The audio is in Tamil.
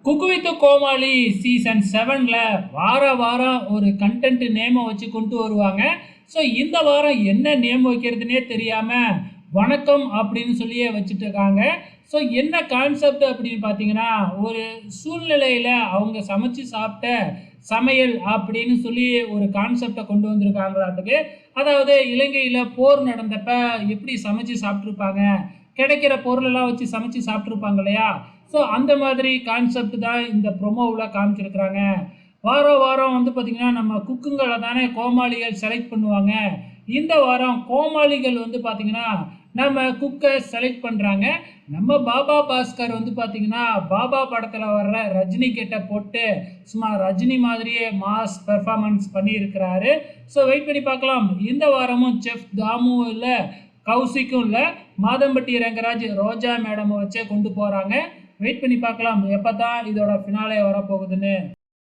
குக்கு வித் கோமாளி சீசன் 7ல வாரம் ஒரு கண்டென்ட் நேமை வச்சு கொண்டு வருவாங்க. ஸோ இந்த வாரம் என்ன நேம் வைக்கிறதுனே தெரியாம வணக்கம் அப்படின்னு சொல்லியே வச்சுட்டு இருக்காங்க. ஸோ என்ன கான்செப்ட் அப்படின்னு பார்த்தீங்கன்னா, ஒரு சூழ்நிலையில அவங்க சமைச்சு சாப்பிட்ட சமையல் அப்படின்னு சொல்லி ஒரு கான்செப்டை கொண்டு வந்திருக்காங்களாட்டுக்கு. அதாவது இலங்கையில போர் நடந்தப்ப எப்படி சமைச்சு சாப்பிட்ருப்பாங்க, கிடைக்கிற பொருளெல்லாம் வச்சு சமைச்சு சாப்பிட்ருப்பாங்க இல்லையா? ஸோ அந்த மாதிரி கான்செப்ட் தான் இந்த ப்ரொமோவில் காமிச்சிருக்கிறாங்க. வாரம் வாரம் வந்து பார்த்திங்கன்னா நம்ம குக்குங்களை தானே கோமாளிகள் செலக்ட் பண்ணுவாங்க. இந்த வாரம் கோமாளிகள் வந்து பார்த்திங்கன்னா நம்ம குக்கை செலக்ட் பண்ணுறாங்க. நம்ம பாபா பாஸ்கர் வந்து பார்த்திங்கன்னா பாபா படத்தில் வர்ற ரஜினி கிட்ட போட்டு சும்மா ரஜினி மாதிரியே மாஸ் பெர்ஃபார்மன்ஸ் பண்ணியிருக்கிறாரு. ஸோ வெயிட் பண்ணி பார்க்கலாம். இந்த வாரமும் செஃப் தாமும் இல்லை, கௌசிக்கும் இல்லை, மாதம்பட்டி ரங்கராஜ் ரோஜா மேடமை வச்சே கொண்டு போகிறாங்க. வெயிட் பண்ணி பார்க்கலாம் எப்போ தான் இதோட ஃபினாலே வரப்போகுதுன்னு.